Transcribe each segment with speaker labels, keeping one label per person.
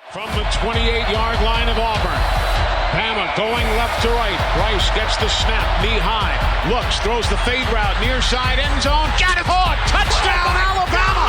Speaker 1: From the 28-yard line of Auburn. Bama going left to right. Bryce gets the snap, knee high. Looks, throws the fade route, near side end zone. Got it! Caught! Touchdown, Alabama!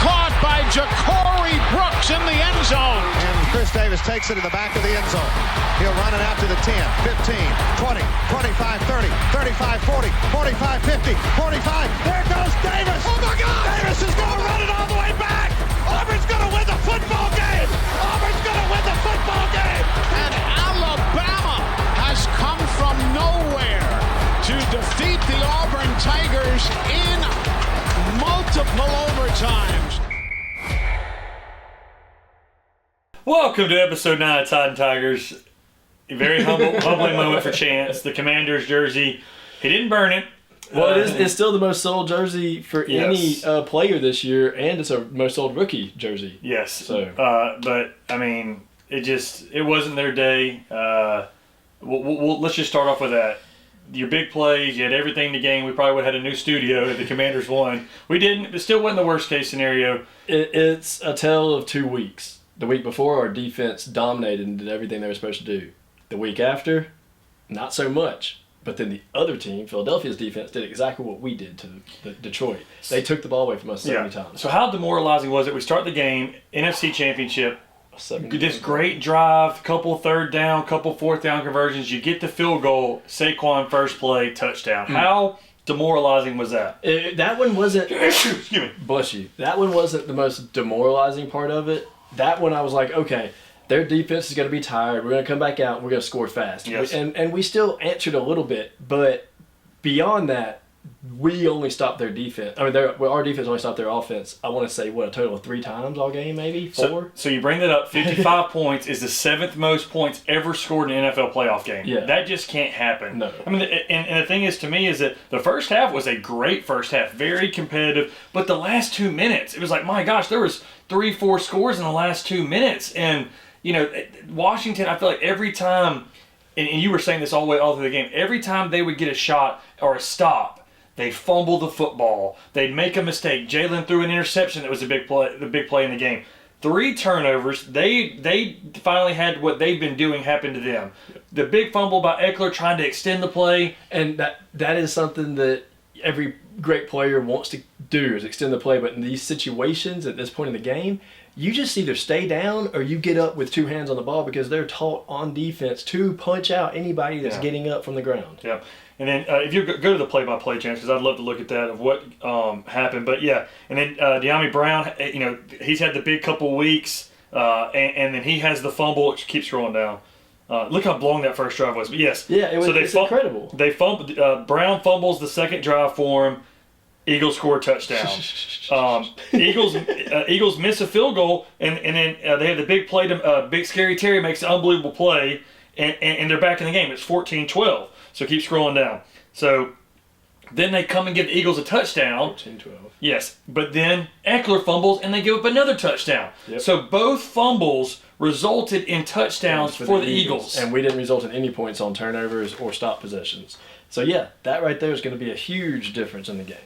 Speaker 1: Caught by Ja'Cory Brooks in the end zone.
Speaker 2: And Chris Davis takes it in the back of the end zone. He'll run it out to the 10, 15, 20, 25, 30, 35, 40, 45, 50, 45. There goes Davis! Oh my God! Davis is going to run it all the way back! Auburn's going to win the football game! Auburn's going to win the football game!
Speaker 1: And Alabama has come from nowhere to defeat the Auburn Tigers in multiple overtimes.
Speaker 3: Welcome to episode 9 of Tide and Tigers. A very humbling moment for Chance. The Commander's jersey, he didn't burn it.
Speaker 4: Well, it's still the most sold jersey for any player this year, and it's a most sold rookie jersey.
Speaker 3: Yes.
Speaker 4: So,
Speaker 3: but I mean, it wasn't their day. Let's just start off with that. Your big plays, you had everything in the game. We probably would have had a new studio if the Commanders won. We didn't. It still wasn't the worst case scenario.
Speaker 4: It's a tale of 2 weeks. The week before, our defense dominated and did everything they were supposed to do. The week after, not so much. But then the other team, Philadelphia's defense, did exactly what we did to Detroit. They took the ball away from us so many times.
Speaker 3: So how demoralizing was it? We start the game, NFC Championship, this great drive, couple third down, couple fourth down conversions. You get the field goal, Saquon first play, touchdown. How demoralizing was that?
Speaker 4: That one wasn't.
Speaker 3: Excuse me.
Speaker 4: Bless you. That one wasn't the most demoralizing part of it. That one I was like, okay, their defense is going to be tired. We're going to come back out and we're going to score fast.
Speaker 3: Yes.
Speaker 4: And we still answered a little bit, but beyond that, we only stopped their defense. I mean, our defense only stopped their offense, I want to say, a total of 3 times all game, maybe? 4?
Speaker 3: So you bring that up, 55 points is the 7th most points ever scored in an NFL playoff game.
Speaker 4: Yeah.
Speaker 3: That just can't happen.
Speaker 4: No.
Speaker 3: I mean, and the thing is, to me, is that the first half was a great first half, very competitive, but the last 2 minutes, it was like, my gosh, there was 3-4 scores in the last 2 minutes, and you know, Washington, I feel like every time, and you were saying this all through the game, every time they would get a shot or a stop, they'd fumble the football. They'd make a mistake. Jalen threw an interception that was the big play in the game. 3 turnovers. They finally had what they've been doing happen to them. The big fumble by Eckler trying to extend the play.
Speaker 4: And that is something that every great player wants to do, is extend the play. But in these situations at this point in the game, you just either stay down or you get up with 2 hands on the ball because they're taught on defense to punch out anybody that's getting up from the ground.
Speaker 3: Yeah. And then if you go to the play-by-play, Chance, because I'd love to look at that of what happened. But, yeah, and then De'Ami Brown, you know, he's had the big couple weeks, and then he has the fumble. Keep scrolling down. Look how long that first drive was. But, yes.
Speaker 4: Yeah, it's incredible.
Speaker 3: Brown fumbles the second drive for him. Eagles score a touchdown. Eagles miss a field goal, and then they have the big play. Big Scary Terry makes an unbelievable play, and they're back in the game. It's 14-12. So keep scrolling down. So then they come and give the Eagles a touchdown.
Speaker 4: 14-12.
Speaker 3: Yes, but then Eckler fumbles, and they give up another touchdown.
Speaker 4: Yep.
Speaker 3: So both fumbles resulted in touchdowns for the Eagles.
Speaker 4: And we didn't result in any points on turnovers or stop possessions. So, yeah, that right there is going to be a huge difference in the game.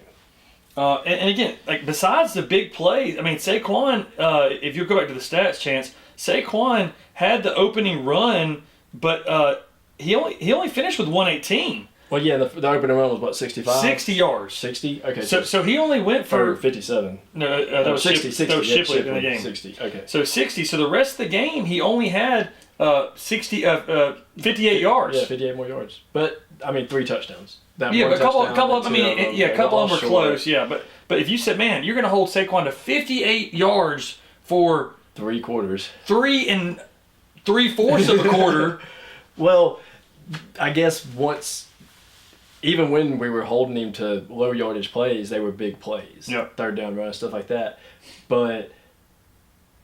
Speaker 3: And again, like besides the big play, I mean, Saquon, if you go back to the stats, Chance, Saquon had the opening run, but he only finished with 118.
Speaker 4: Well, yeah, the opening run was, what, 65?
Speaker 3: 60 yards.
Speaker 4: 60? Okay.
Speaker 3: So he only went for
Speaker 4: 57.
Speaker 3: No, that was
Speaker 4: 60.
Speaker 3: That was Shipley in the game.
Speaker 4: 60, okay.
Speaker 3: So 60. So the rest of the game, he only had 58 yards.
Speaker 4: Yeah, 58 more yards. But, I mean, 3 touchdowns.
Speaker 3: But a couple of them were close. Yeah, but if you said, man, you're going to hold Saquon to 58 yards for
Speaker 4: 3 quarters,
Speaker 3: 3 3/4 of a quarter.
Speaker 4: Well, I guess even when we were holding him to low yardage plays, they were big plays.
Speaker 3: Yep.
Speaker 4: Third down run, stuff like that. But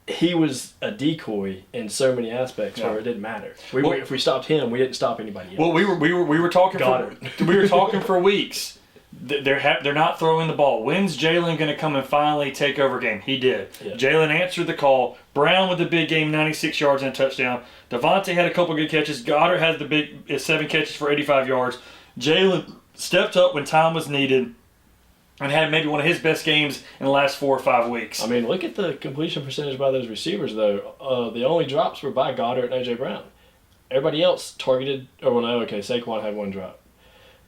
Speaker 4: he was a decoy in so many aspects where it didn't matter. If we stopped him, we didn't stop anybody else.
Speaker 3: Well, we were talking for weeks. They're not throwing the ball. When's Jalen going to come and finally take over game? He did. Yeah. Jalen answered the call. Brown with the big game, 96 yards and a touchdown. Devontae had a couple good catches. Goddard had the big 7 catches for 85 yards. Jalen stepped up when time was needed. and had maybe one of his best games in the last 4 or 5 weeks.
Speaker 4: I mean, look at the completion percentage by those receivers, though. The only drops were by Goddard and A.J. Brown. Everybody else targeted. Oh, well, no, okay, Saquon had one drop.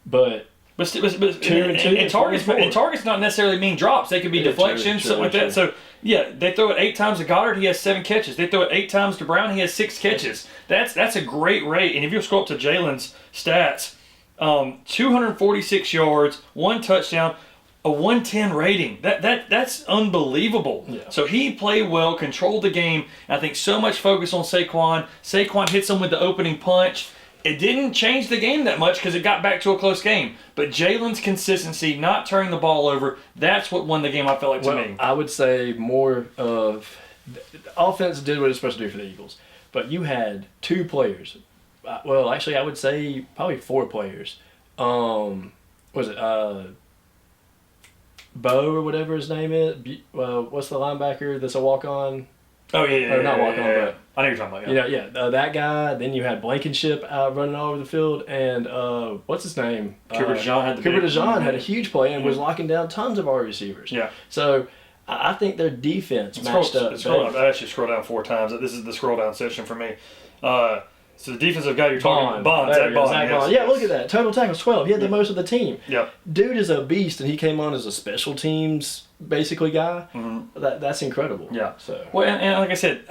Speaker 4: But
Speaker 3: targets not necessarily mean drops. They could be deflections, something like that. So, yeah, they throw it 8 times to Goddard, he has 7 catches. They throw it 8 times to Brown, he has 6 catches. That's a great rate. And if you scroll up to Jalen's stats, 246 yards, 1 touchdown, a 110 rating. That's unbelievable.
Speaker 4: Yeah.
Speaker 3: So he played well, controlled the game. I think so much focus on Saquon. Saquon hits him with the opening punch. It didn't change the game that much because it got back to a close game. But Jalen's consistency, not turning the ball over, that's what won the game, I felt like, to me.
Speaker 4: I would say more of – offense did what it's supposed to do for the Eagles. But you had 2 players. Well, actually, I would say probably 4 players. What was it? Bo or whatever his name is. What's the linebacker that's a walk-on?
Speaker 3: Oh, yeah.
Speaker 4: Or not walk-on, but
Speaker 3: I know you're talking about,
Speaker 4: that guy. Then you had Blankenship out running all over the field. And what's his name?
Speaker 3: Cooper
Speaker 4: DeJean had a huge play and was locking down tons of our receivers.
Speaker 3: Yeah.
Speaker 4: So I think their defense matched up.
Speaker 3: I actually scrolled down 4 times. This is the scroll down section for me. So the defensive guy you're talking about, Zach Bond.
Speaker 4: Yeah, look at that. Total tackles 12. He had the most of the team.
Speaker 3: Yep.
Speaker 4: Dude is a beast, and he came on as a special teams basically guy.
Speaker 3: Mm-hmm.
Speaker 4: That's incredible.
Speaker 3: Yeah.
Speaker 4: So
Speaker 3: well, and like I said,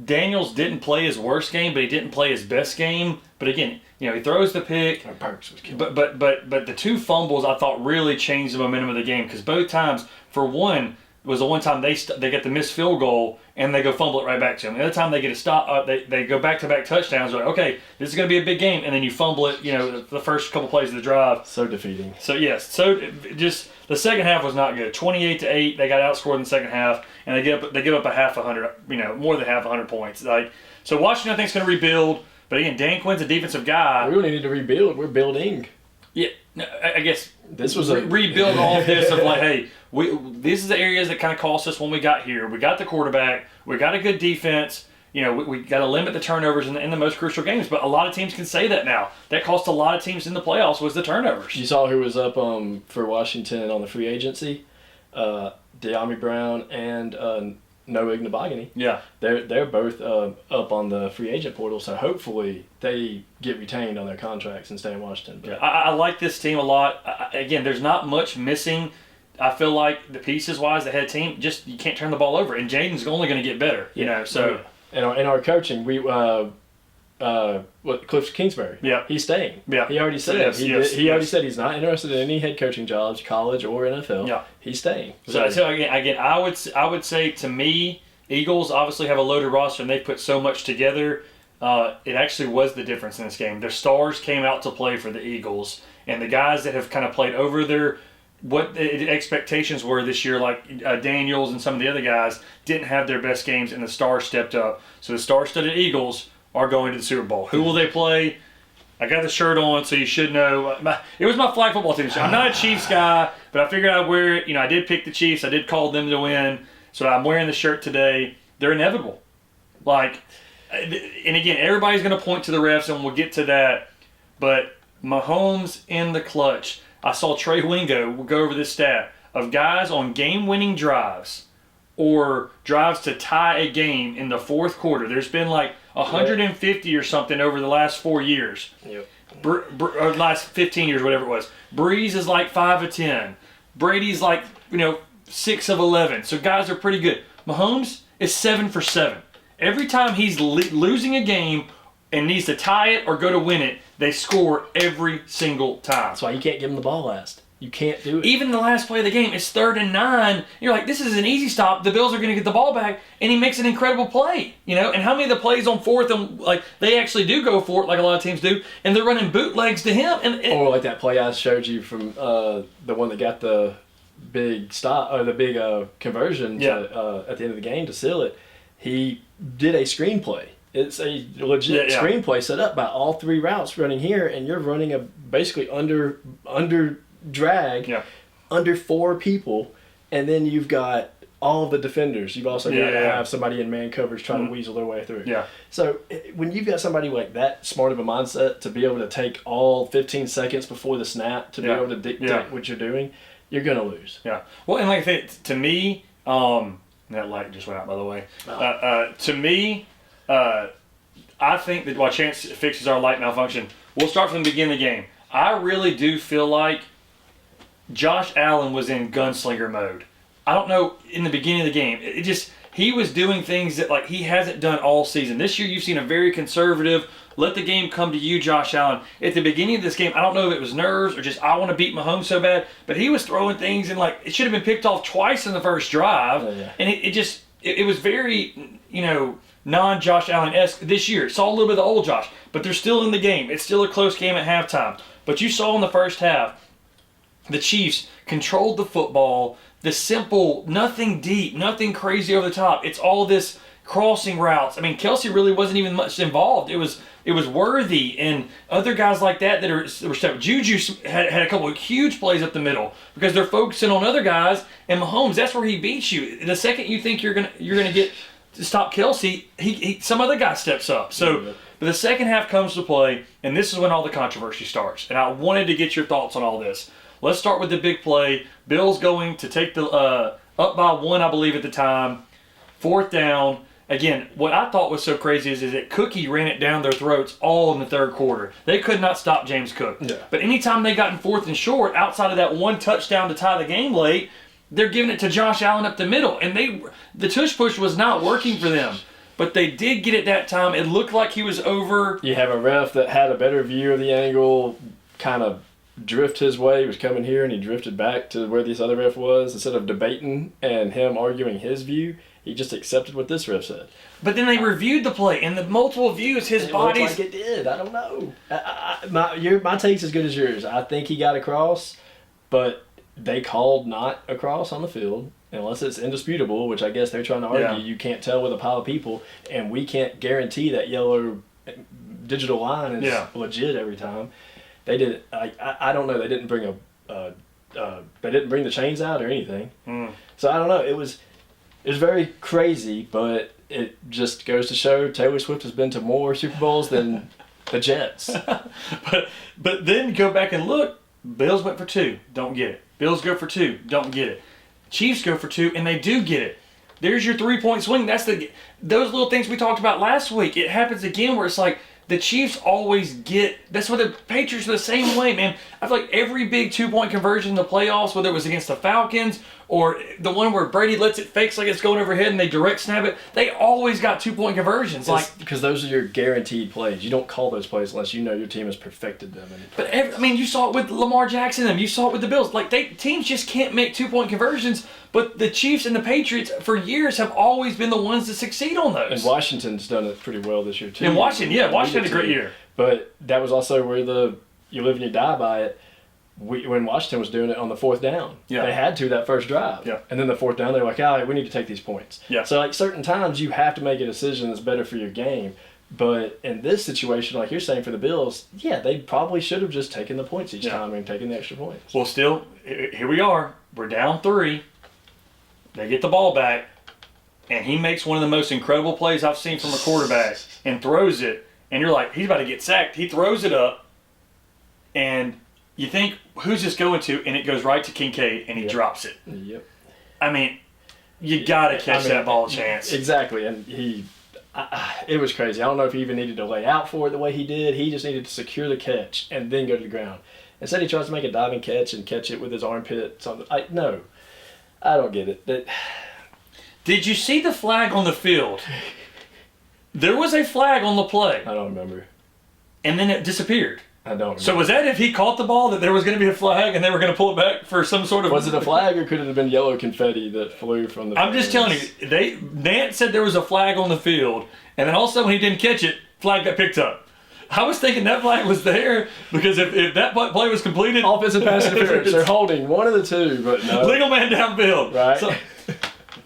Speaker 3: Daniels didn't play his worst game, but he didn't play his best game. But again, he throws the pick.
Speaker 4: Perks was killing.
Speaker 3: But the 2 fumbles I thought really changed the momentum of the game because both times, for one, was the one time they get the missed field goal and they go fumble it right back to them. The other time they get a stop, they go back-to-back touchdowns. Like, okay, this is going to be a big game, and then you fumble it. The first couple plays of the drive.
Speaker 4: So defeating.
Speaker 3: So yes, just the second half was not good. 28-8, they got outscored in the second half, and they give up a half 100, more than half 100 points. So Washington I think is going to rebuild, but again, Dan Quinn's a defensive guy.
Speaker 4: We really need to rebuild. We're building.
Speaker 3: Yeah, I guess
Speaker 4: this was
Speaker 3: rebuild all of this of like, hey, these are the areas that kind of cost us when we got here. We got the quarterback. We got a good defense. We got to limit the turnovers in the most crucial games. But a lot of teams can say that now. That cost a lot of teams in the playoffs was the turnovers.
Speaker 4: You saw who was up for Washington on the free agency? De'Ami Brown and Noah Igbinoghene.
Speaker 3: Yeah.
Speaker 4: They're both up on the free agent portal, so hopefully they get retained on their contracts and stay in Washington. But
Speaker 3: yeah, I like this team a lot. Again, there's not much missing. I feel like the pieces-wise, the head team, just you can't turn the ball over. And Jaden's only going to get better, So,
Speaker 4: in our coaching, we Cliff Kingsbury.
Speaker 3: Yeah,
Speaker 4: he's staying.
Speaker 3: Yeah,
Speaker 4: he already said he already said he's not interested in any head coaching jobs, college or NFL.
Speaker 3: Yeah,
Speaker 4: he's staying.
Speaker 3: So again, I would say to me, Eagles obviously have a loaded roster and they put so much together. It actually was the difference in this game. Their stars came out to play for the Eagles, and the guys that have kind of played over what the expectations were this year, like Daniels and some of the other guys, didn't have their best games, and the stars stepped up. So the star-studded Eagles are going to the Super Bowl. Who will they play? I got the shirt on, so you should know. It was my flag football team. I'm not a Chiefs guy, but I figured I'd wear it. I did pick the Chiefs. I did call them to win, so I'm wearing the shirt today. They're inevitable. And again, everybody's going to point to the refs, and we'll get to that. But Mahomes in the clutch. I saw Trey Wingo go over this stat of guys on game-winning drives or drives to tie a game in the fourth quarter. There's been like 150 or something over the last 4 years.
Speaker 4: Yep.
Speaker 3: Or last 15 years, whatever it was. Breeze is like 5 of 10. Brady's like 6 of 11. So guys are pretty good. Mahomes is 7 for 7. Every time he's losing a game and needs to tie it or go to win it, they score every single time.
Speaker 4: That's why you can't give him the ball last. You can't do it.
Speaker 3: Even the last play of the game, it's 3rd and 9. You're like, this is an easy stop. The Bills are going to get the ball back, and he makes an incredible play. And how many of the plays on 4th and they actually do go for it, like a lot of teams do, and they're running bootlegs to him.
Speaker 4: Or like that play I showed you from the one that got the big stop or the big conversion at the end of the game to seal it. He did a screenplay. It's a legit screenplay set up by all 3 routes running here, and you're running a basically under drag, under 4 people, and then you've got all of the defenders. You've also got to have somebody in man coverage trying to weasel their way through.
Speaker 3: Yeah.
Speaker 4: So when you've got somebody like that smart of a mindset to be able to take all 15 seconds before the snap to be able to dictate what you're doing, you're going to lose.
Speaker 3: Yeah. Well, and like I said, to me, that light just went out, by the way. To me, I think that while Chance fixes our light malfunction, we'll start from the beginning of the game. I really do feel like Josh Allen was in gunslinger mode. I don't know, in the beginning of the game, he was doing things that like he hasn't done all season. This year you've seen a very conservative, let the game come to you, Josh Allen. At the beginning of this game, I don't know if it was nerves or just I want to beat Mahomes so bad, but he was throwing things and like it should have been picked off twice in the first drive. And it was very, non-Josh Allen-esque this year. Saw a little bit of the old Josh, but they're still in the game. It's still a close game at halftime. But you saw in the first half, the Chiefs controlled the football, the simple, nothing deep, nothing crazy over the top. It's all this crossing routes. I mean, Kelsey really wasn't even much involved. It was Worthy and other guys like that were stepping. Juju had a couple of huge plays up the middle because they're focusing on other guys. And Mahomes, that's where he beats you. The second you think you're gonna get to stop Kelsey, some other guy steps up. So, but the second half comes to play, and this is when all the controversy starts. And I wanted to get your thoughts on all this. Let's start with the big play. Bill's going to take the up by 1, I believe, at the time. 4th down. Again, what I thought was so crazy is that Cookie ran it down their throats all in the third quarter. They could not stop James Cook.
Speaker 4: Yeah.
Speaker 3: But anytime they got in 4th and short, outside of that one touchdown to tie the game late, they're giving it to Josh Allen up the middle. And the tush push was not working for them. But they did get it that time. It looked like he was over.
Speaker 4: You have a ref that had a better view of the angle, kind of drift his way. He was coming here and he drifted back to where this other ref was. Instead of debating and him arguing his view, he just accepted what this ref said.
Speaker 3: But then they reviewed the play, and the multiple views, his body's...
Speaker 4: Looked like it did. I don't know. My take's as good as yours. I think he got across, but they called not across on the field. Unless it's indisputable, which I guess they're trying to argue.
Speaker 3: Yeah.
Speaker 4: You can't tell with a pile of people, and we can't guarantee that yellow digital line is legit every time. They did. I don't know. They didn't bring they didn't bring the chains out or anything. So I don't know. It was very crazy, but it just goes to show Taylor Swift has been to more Super Bowls than the Jets.
Speaker 3: but then go back and look. Bills went for 2, don't get it. Bills go for 2, don't get it. Chiefs go for 2, and they do get it. There's your 3-point swing. Those little things we talked about last week. It happens again where it's like the Chiefs always get. That's why the Patriots are the same way, man. I feel like every big 2-point conversion in the playoffs, whether it was against the Falcons or the one where Brady lets it fakes like it's going overhead and they direct snap it, they always got 2-point conversions.
Speaker 4: Because those are your guaranteed plays. You don't call those plays unless you know your team has perfected them.
Speaker 3: But you saw it with Lamar Jackson. You saw it with the Bills. Teams just can't make 2-point conversions. But the Chiefs and the Patriots for years have always been the ones that succeed on those.
Speaker 4: And Washington's done it pretty well this year too.
Speaker 3: And Washington had a great year.
Speaker 4: But that was also where you live and you die by it. When Washington was doing it on the 4th down, they had to that first drive.
Speaker 3: Yeah.
Speaker 4: And then the 4th down, they were like, all right, we need to take these points.
Speaker 3: Yeah.
Speaker 4: So certain times you have to make a decision that's better for your game. But in this situation, like you're saying for the Bills, they probably should have just taken the points each time and taken the extra points.
Speaker 3: Well, still, here we are. We're down 3. They get the ball back, and he makes one of the most incredible plays I've seen from a quarterback and throws it. And you're like, he's about to get sacked. He throws it up, and you think, who's this going to? And it goes right to Kincaid, and he drops it.
Speaker 4: Yep.
Speaker 3: I mean, you got to catch that ball a chance.
Speaker 4: Exactly, and it was crazy. I don't know if he even needed to lay out for it the way he did. He just needed to secure the catch and then go to the ground. Instead, he tries to make a diving catch and catch it with his armpit. No, I don't get it.
Speaker 3: Did you see the flag on the field? There was a flag on the play.
Speaker 4: I don't remember.
Speaker 3: And then it disappeared.
Speaker 4: I don't remember.
Speaker 3: So was that if he caught the ball that there was going to be a flag and they were going to pull it back for some sort of...
Speaker 4: Was it a flag or could it have been yellow confetti that flew from the...
Speaker 3: I'm just telling you, Nance said there was a flag on the field, and then also when he didn't catch it, flag got picked up. I was thinking that flag was there because if that play was completed...
Speaker 4: Offensive pass interference. They're holding one of the two, but no.
Speaker 3: Legal man downfield.
Speaker 4: Right.
Speaker 3: So,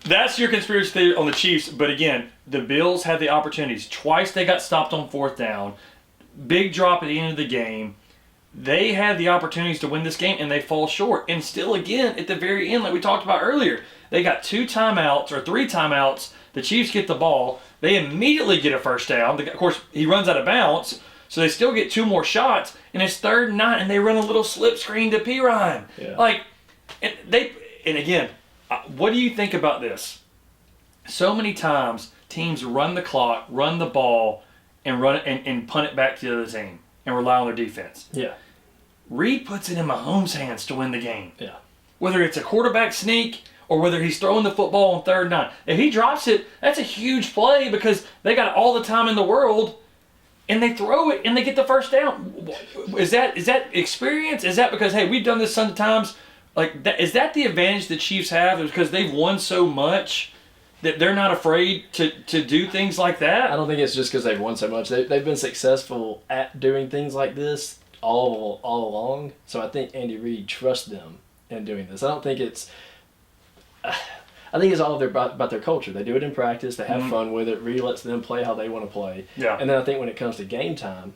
Speaker 3: that's your conspiracy theory on the Chiefs. But again, the Bills had the opportunities. Twice they got stopped on 4th down. Big drop at the end of the game. They had the opportunities to win this game, and they fall short. And still, again, at the very end, like we talked about earlier, they got 2 timeouts or 3 timeouts. The Chiefs get the ball. They immediately get a first down. Of course, he runs out of bounds, so they still get 2 more shots. And it's 3rd and 9, and they run a little slip screen to Pirine.
Speaker 4: Yeah.
Speaker 3: And again, what do you think about this? So many times teams run the clock, run the ball, and punt it back to the other team and rely on their defense.
Speaker 4: Yeah.
Speaker 3: Reed puts it in Mahomes' hands to win the game.
Speaker 4: Yeah.
Speaker 3: Whether it's a quarterback sneak or whether he's throwing the football on 3rd and 9. If he drops it, that's a huge play because they got all the time in the world and they throw it and they get the first down. Is that experience? Is that because, hey, we've done this sometimes? Like, is that the advantage the Chiefs have? Is because they've won so much that they're not afraid to do things like that?
Speaker 4: I don't think it's just because they've won so much. They've been successful at doing things like this all along. So I think Andy Reid trusts them in doing this. I don't think it's... I think it's all about their culture. They do it in practice. They have fun with it. Reid lets them play how they want to play.
Speaker 3: Yeah.
Speaker 4: And then I think when it comes to game time,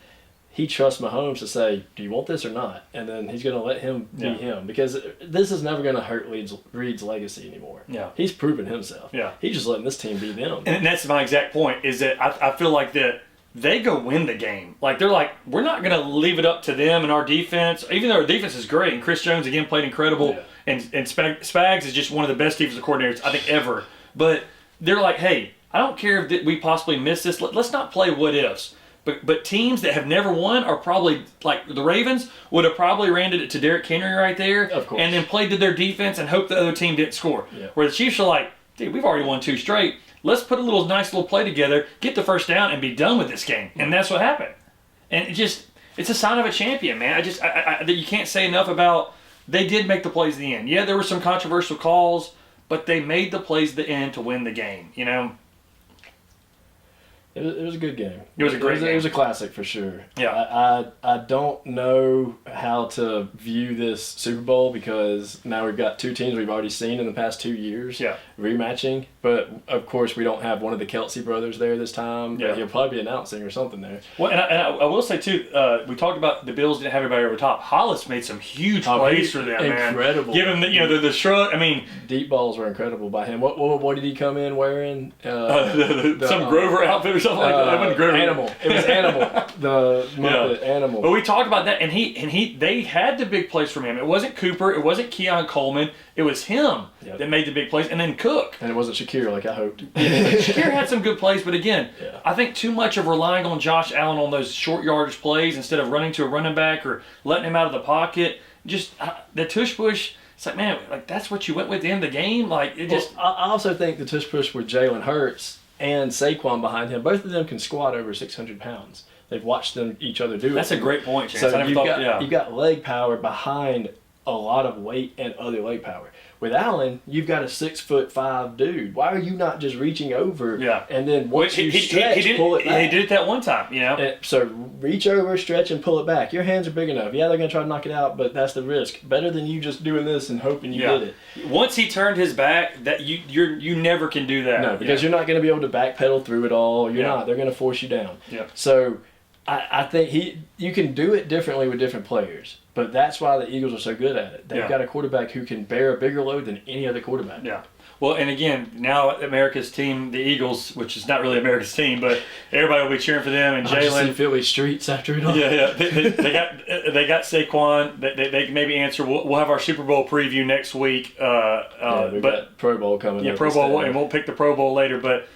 Speaker 4: he trusts Mahomes to say, do you want this or not? And then he's going to let him be him because this is never going to hurt Reid's legacy anymore.
Speaker 3: Yeah.
Speaker 4: He's proven himself.
Speaker 3: Yeah.
Speaker 4: He's just letting this team be them.
Speaker 3: And that's my exact point, is that I feel like that they go win the game. Like, they're like, we're not going to leave it up to them and our defense, even though our defense is great. And Chris Jones, again, played incredible.
Speaker 4: Yeah.
Speaker 3: And Spags is just one of the best defensive coordinators, I think, ever. But they're like, hey, I don't care if we possibly miss this. Let's not play what ifs. But teams that have never won are probably, like the Ravens, would have probably ran it to Derrick Henry right there.
Speaker 4: Of course.
Speaker 3: And then played to their defense and hoped the other team didn't score.
Speaker 4: Yeah.
Speaker 3: Where the Chiefs are like, dude, we've already won 2 straight. Let's put a nice little play together, get the first down, and be done with this game. And that's what happened. And it's a sign of a champion, man. You can't say enough about they did make the plays at the end. Yeah, there were some controversial calls, but they made the plays at the end to win the game, you know?
Speaker 4: It was a good game.
Speaker 3: It was a great game.
Speaker 4: It was a classic for sure.
Speaker 3: Yeah.
Speaker 4: I don't know how to view this Super Bowl because now we've got 2 teams we've already seen in the past 2 years rematching. But, of course, we don't have one of the Kelsey brothers there this time.
Speaker 3: Yeah.
Speaker 4: He'll probably be announcing or something there.
Speaker 3: Well, and I will say, too, we talked about the Bills didn't have everybody over top. Hollis made some huge plays for them, man.
Speaker 4: Incredible.
Speaker 3: Give him the shrug. I mean,
Speaker 4: deep balls were incredible by him. What did he come in wearing?
Speaker 3: Some Grover outfit or something like that. It wasn't Grover.
Speaker 4: Animal. It was Animal. The Muppet Animal.
Speaker 3: But we talked about that, and they had the big plays from him. It wasn't Cooper. It wasn't Keon Coleman. It was him that made the big plays, and then Cook.
Speaker 4: And it wasn't Shakir like I hoped.
Speaker 3: Shakir had some good plays, but again, I think too much of relying on Josh Allen on those short yardage plays instead of running to a running back or letting him out of the pocket. Just the tush push. It's like, man, like that's what you went with at the end of the game. Like it just.
Speaker 4: I also think the tush push with Jalen Hurts and Saquon behind him, both of them can squat over 600 pounds. They've watched each other do it.
Speaker 3: That's a great point, Chance.
Speaker 4: So you've got leg power behind a lot of weight and other leg power. With Allen, you've got a 6'5" dude. Why are you not just reaching over and then once you stretch, pull it back?
Speaker 3: He did it that one time, you know.
Speaker 4: And so reach over, stretch, and pull it back. Your hands are big enough. Yeah, they're going to try to knock it out, but that's the risk. Better than you just doing this and hoping you get it.
Speaker 3: Once he turned his back, that you never can do that.
Speaker 4: No, because you're not going to be able to backpedal through it all. You're not. They're going to force you down.
Speaker 3: Yeah.
Speaker 4: So I think you can do it differently with different players. But that's why the Eagles are so good at it. They've got a quarterback who can bear a bigger load than any other quarterback.
Speaker 3: Yeah. Well, and again, now America's team, the Eagles, which is not really America's team, but everybody will be cheering for them. And Jalen,
Speaker 4: Philly streets after it all.
Speaker 3: Yeah. They got Saquon. They can maybe answer. We'll have our Super Bowl preview next week.
Speaker 4: We've got Pro Bowl coming.
Speaker 3: Yeah, Pro Bowl, and we'll pick the Pro Bowl later. But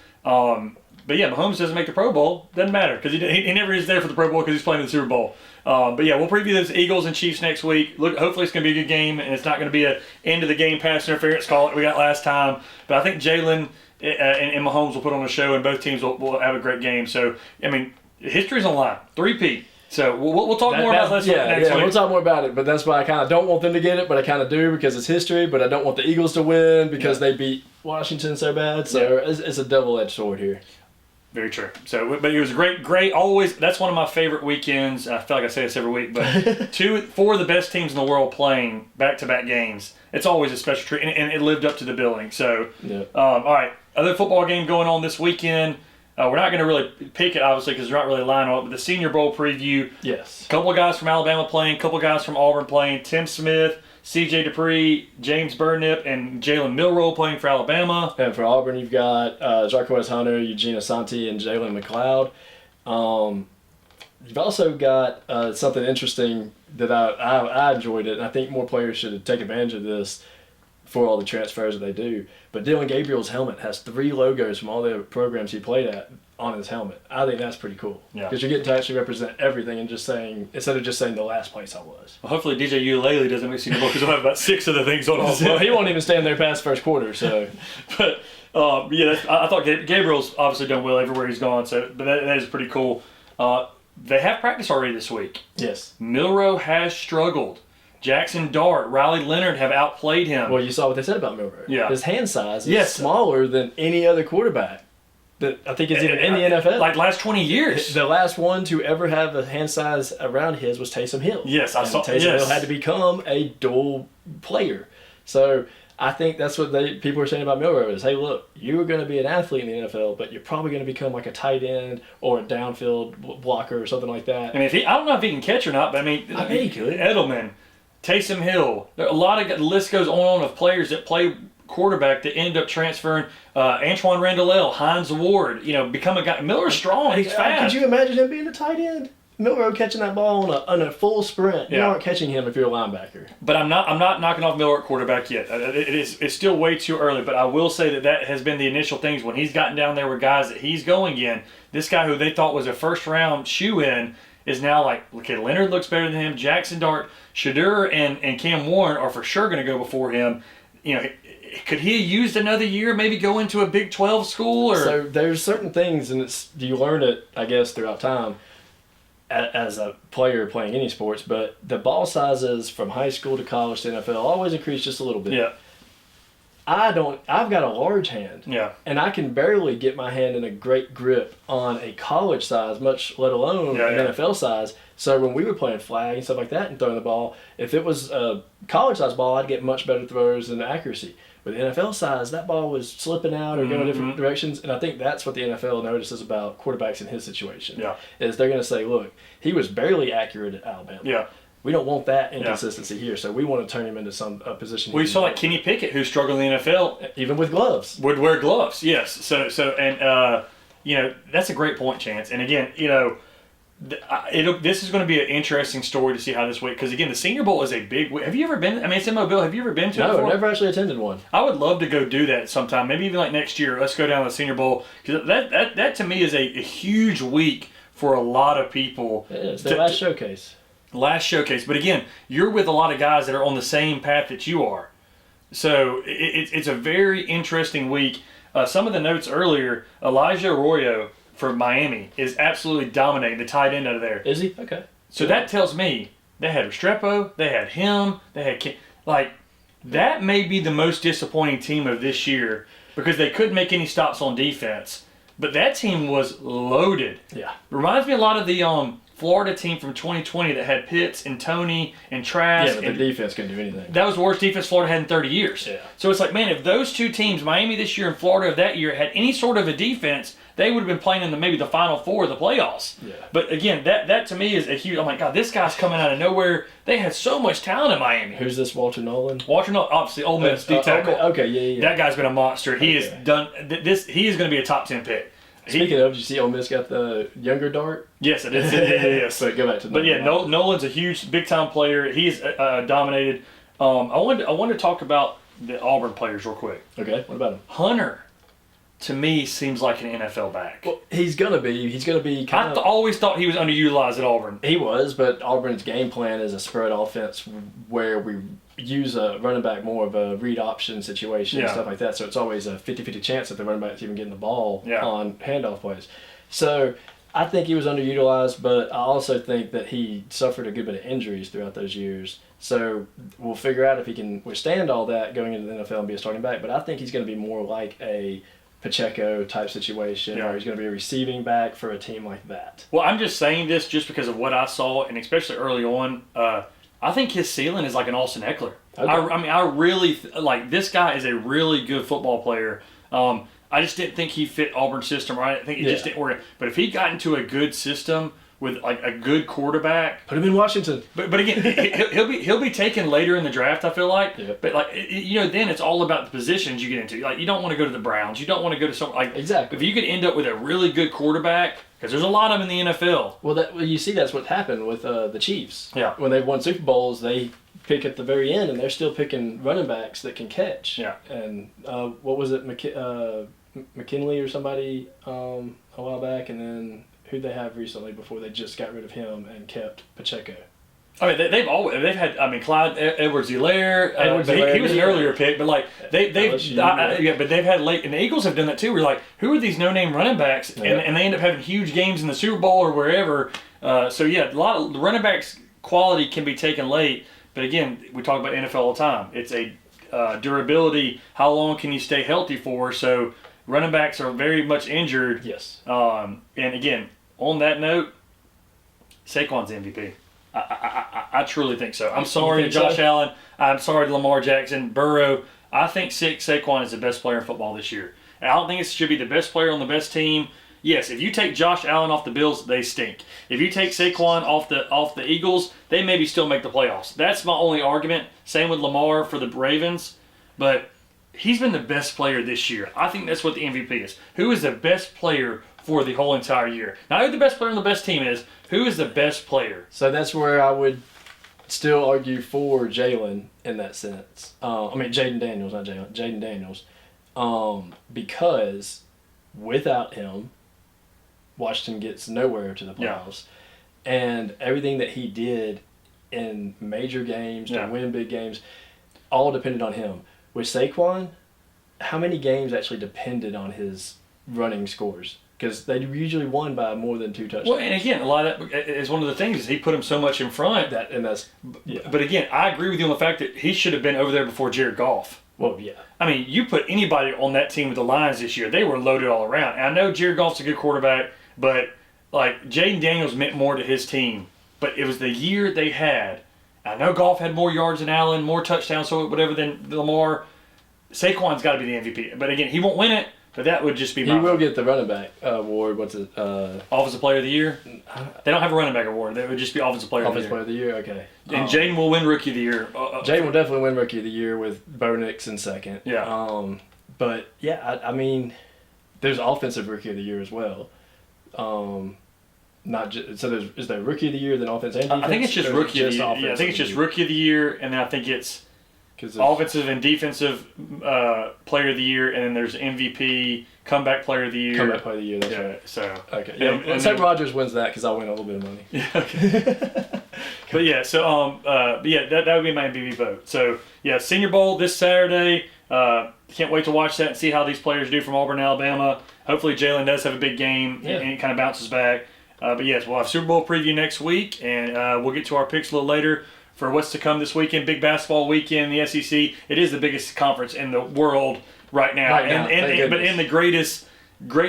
Speaker 3: yeah, Mahomes doesn't make the Pro Bowl. Doesn't matter because he never is there for the Pro Bowl because he's playing in the Super Bowl. But yeah, we'll preview those Eagles and Chiefs next week. Look, hopefully it's going to be a good game, and it's not going to be a end of the game pass interference call like we got last time. But I think Jalen and Mahomes will put on a show, and both teams will have a great game. So I mean, history's on the line. 3-peat. So we'll talk more about this next week.
Speaker 4: We'll talk more about it. But that's why I kind of don't want them to get it, but I kind of do because it's history. But I don't want the Eagles to win because they beat Washington so bad. So it's a double-edged sword here.
Speaker 3: Very true. So, but it was great. Always, that's one of my favorite weekends. I feel like I say this every week, but 4 of the best teams in the world playing back-to-back games. It's always a special treat, and it lived up to the billing. So, all right, other football game going on this weekend. We're not going to really pick it, obviously, because there's not really a line on it, but the Senior Bowl preview.
Speaker 4: Yes.
Speaker 3: A couple of guys from Alabama playing, a couple of guys from Auburn playing. Tim Smith, C.J. Dupree, James Burnip, and Jalen Milroe playing for Alabama.
Speaker 4: And for Auburn, you've got Jarquez Hunter, Eugene Asante, and Jalen McLeod. you've also got something interesting that I enjoyed it, and I think more players should take advantage of this for all the transfers that they do. But Dylan Gabriel's helmet has 3 logos from all the programs he played at on his helmet. I think that's pretty cool.
Speaker 3: Yeah.
Speaker 4: Because you're getting to actually represent everything and instead of just saying the last place I was.
Speaker 3: Well, hopefully DJ Ukulele doesn't make Senior Bowl because we'll have about 6 of the things on his
Speaker 4: Well, he won't even stand there past first quarter, so.
Speaker 3: But I thought Gabriel's obviously done well everywhere he's gone. But that is pretty cool. They have practice already this week.
Speaker 4: Yes.
Speaker 3: Milroe has struggled. Jackson Dart, Riley Leonard have outplayed him.
Speaker 4: Well, you saw what they said about Milroe.
Speaker 3: Yeah.
Speaker 4: His hand size is smaller than any other quarterback that I think is even in the NFL.
Speaker 3: Like last 20 years.
Speaker 4: The last one to ever have a hand size around his was Taysom Hill.
Speaker 3: Yes, I saw.
Speaker 4: Taysom Hill had to become a dual player. So I think that's what people are saying about Milroe is, hey, look, you are going to be an athlete in the NFL, but you're probably going to become like a tight end or a downfield blocker or something like that.
Speaker 3: I mean, I don't know if he can catch or not, but I bet he could. Edelman, Taysom Hill, there are a lot of the list goes on of players that play quarterback that end up transferring. Antoine Randall, Hines Ward, become a guy. Miller's strong. He's fast.
Speaker 4: Could you imagine him being a tight end? Milroe catching that ball on a full sprint. You aren't catching him if you're a linebacker.
Speaker 3: But I'm not knocking off Miller at quarterback yet. It's still way too early. But I will say that has been the initial things when he's gotten down there with guys that he's going in. This guy who they thought was a first round shoe-in is now like, okay, Leonard looks better than him. Jackson Dart, Shadur, and Cam Warren are for sure going to go before him. Could he have used another year, maybe go into a Big 12 school? Or
Speaker 4: So there's certain things, and you learn it, I guess, throughout time as a player playing any sports, but the ball sizes from high school to college to NFL always increase just a little bit.
Speaker 3: Yeah.
Speaker 4: I've got a large hand.
Speaker 3: Yeah.
Speaker 4: And I can barely get my hand in a great grip on a college size, much let alone an NFL size. So when we were playing flag and stuff like that and throwing the ball, if it was a college size ball, I'd get much better throws and accuracy. With NFL size, that ball was slipping out or going different directions, and I think that's what the NFL notices about quarterbacks in his situation.
Speaker 3: Yeah.
Speaker 4: Is they're going to say, look, he was barely accurate at Alabama.
Speaker 3: Yeah.
Speaker 4: We don't want that inconsistency here, so we want to turn him into some position.
Speaker 3: We saw like Kenny Pickett, who struggled in the NFL,
Speaker 4: even with gloves.
Speaker 3: Would wear gloves, yes. So that's a great point, Chance. And again, this is going to be an interesting story to see how this week, because again, the Senior Bowl is a big week. Have you ever been? I mean, it's in Mobile. Have you ever been to it before?
Speaker 4: No, I've never actually attended one.
Speaker 3: I would love to go do that sometime. Maybe even like next year. Let's go down to the Senior Bowl, because that to me is a huge week for a lot of people.
Speaker 4: It is. The last showcase.
Speaker 3: Last showcase. But again, you're with a lot of guys that are on the same path that you are. So it's a very interesting week. Some of the notes earlier, Elijah Arroyo for Miami is absolutely dominating the tight end out of there.
Speaker 4: Is he? Okay.
Speaker 3: So that tells me they had Restrepo, they had him, they had that may be the most disappointing team of this year because they couldn't make any stops on defense. But that team was loaded.
Speaker 4: Yeah.
Speaker 3: Reminds me a lot of the Florida team from 2020 that had Pitts and Tony and Trask.
Speaker 4: Yeah, but the defense couldn't do anything.
Speaker 3: That was the worst defense Florida had in 30 years.
Speaker 4: Yeah.
Speaker 3: So it's like, man, if those two teams, Miami this year and Florida of that year, had any sort of a defense, they would have been playing in maybe the Final Four of the playoffs.
Speaker 4: Yeah.
Speaker 3: But again, that to me is a huge. I'm like, God, this guy's coming out of nowhere. They had so much talent in Miami.
Speaker 4: Who's this, Walter Nolan?
Speaker 3: Walter Nolan, obviously, Ole Miss D tackle.
Speaker 4: Okay, yeah.
Speaker 3: That guy's been a monster. He has done this. He is going to be a top 10 pick.
Speaker 4: Speaking of, did you see Ole Miss got the younger Dart?
Speaker 3: Yes, it is. Yeah.
Speaker 4: So go back to.
Speaker 3: But yeah, Nolan's a huge, big time player. He's dominated. I wanted to talk about the Auburn players real quick.
Speaker 4: Okay, what about him?
Speaker 3: Hunter, to me, seems like an NFL back.
Speaker 4: Well, he's gonna be.
Speaker 3: I always thought he was underutilized at Auburn.
Speaker 4: He was, but Auburn's game plan is a spread offense where we use a running back more of a read option situation and stuff like that. So it's always a 50-50 chance that the running back's even getting the ball on handoff plays. So I think he was underutilized, but I also think that he suffered a good bit of injuries throughout those years. So we'll figure out if he can withstand all that going into the NFL and be a starting back. But I think he's going to be more like a Pacheco type situation, or he's going to be a receiving back for a team like that.
Speaker 3: Well, I'm just saying this just because of what I saw, and especially early on. I think his ceiling is like an Austin Eckler. Okay. I really like this guy is a really good football player. I just didn't think he fit Auburn's system, right? I think it just didn't work. But if he got into a good system with like a good quarterback.
Speaker 4: Put him in Washington.
Speaker 3: But again, he'll be taken later in the draft, I feel like.
Speaker 4: Yeah.
Speaker 3: But like then it's all about the positions you get into. Like you don't want to go to the Browns. You don't want to go to some like
Speaker 4: Exactly.
Speaker 3: If you could end up with a really good quarterback, because there's a lot of them in the NFL.
Speaker 4: Well, you see that's what happened with the Chiefs.
Speaker 3: Yeah.
Speaker 4: When they've won Super Bowls, they pick at the very end, and they're still picking running backs that can catch.
Speaker 3: Yeah.
Speaker 4: And what was it, McKinley or somebody a while back, and then who'd they have recently before they just got rid of him and kept Pacheco?
Speaker 3: I mean, they've had. I mean, Clyde Edwards-Helaire. He was an earlier pick, but like they've but they've had late, and the Eagles have done that too. We're like, who are these no-name running backs, and they end up having huge games in the Super Bowl or wherever. So yeah, a lot of the running backs quality can be taken late, but again, we talk about NFL all the time. It's a durability. How long can you stay healthy for? So running backs are very much injured.
Speaker 4: Yes.
Speaker 3: And again, on that note, Saquon's MVP. I truly think so. I'm sorry to Josh Allen. I'm sorry to Lamar Jackson. Burrow. I think Saquon is the best player in football this year. And I don't think it should be the best player on the best team. Yes, if you take Josh Allen off the Bills, they stink. If you take Saquon off the Eagles, they maybe still make the playoffs. That's my only argument. Same with Lamar for the Ravens. But he's been the best player this year. I think that's what the MVP is. Who is the best player for the whole entire year? Not who the best player on the best team is. Who is the best player?
Speaker 4: So that's where I would still argue for Jalen in that sense. Jaden Daniels, not Jalen. Jaden Daniels. Because without him, Washington gets nowhere to the playoffs. Yeah. And everything that he did in major games to win big games, all depended on him. With Saquon, how many games actually depended on his running scores? Because they usually won by more than 2 touchdowns.
Speaker 3: Well, and again, a lot of that is one of the things is he put him so much in front. But again, I agree with you on the fact that he should have been over there before Jared Goff.
Speaker 4: Well, yeah.
Speaker 3: I mean, you put anybody on that team with the Lions this year, they were loaded all around. And I know Jared Goff's a good quarterback, but like Jaden Daniels meant more to his team. But it was the year they had. I know Goff had more yards than Allen, more touchdowns, so whatever than Lamar. Saquon's got to be the MVP. But again, he won't win it. But that would just be
Speaker 4: my... He will get the running back award. What's it?
Speaker 3: Offensive Player of the Year? They don't have a running back award. They would just be Offensive Player of the Year.
Speaker 4: Offensive Player of the Year, okay.
Speaker 3: And Jaden will win Rookie of the Year.
Speaker 4: Jaden will definitely win Rookie of the Year with Bo Nix in second.
Speaker 3: Yeah.
Speaker 4: But, yeah, I mean, there's Offensive Rookie of the Year as well. Not just, so is there Rookie of the Year, then Offense and Defense?
Speaker 3: I think it's just Rookie of the Year. Yeah, I think it's just Rookie of the Year, and then I think it's Offensive and Defensive Player of the Year, and then there's MVP, Comeback Player of the Year.
Speaker 4: Comeback Player of the Year, that's right.
Speaker 3: So,
Speaker 4: okay. Yeah, and St. Rogers wins that because I'll win a little bit of money.
Speaker 3: Yeah, okay. But yeah, so that would be my MVP vote. So yeah, Senior Bowl this Saturday. Can't wait to watch that and see how these players do from Auburn, Alabama. Hopefully Jalen does have a big game and he kind of bounces back. But yes, we'll have Super Bowl preview next week, and we'll get to our picks a little later for what's to come this weekend. Big basketball weekend, the SEC. It is the biggest conference in the world right now, but in the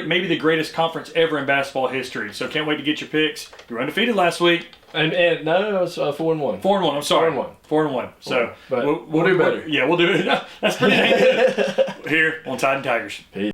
Speaker 3: maybe the greatest conference ever in basketball history. So can't wait to get your picks. You were undefeated last week.
Speaker 4: And no, it's 4-1.
Speaker 3: 4-1. I'm sorry.
Speaker 4: 4-1.
Speaker 3: So
Speaker 4: we'll do better.
Speaker 3: Yeah, we'll do it. That's pretty good. Here on Tide and Tigers.
Speaker 4: Peace.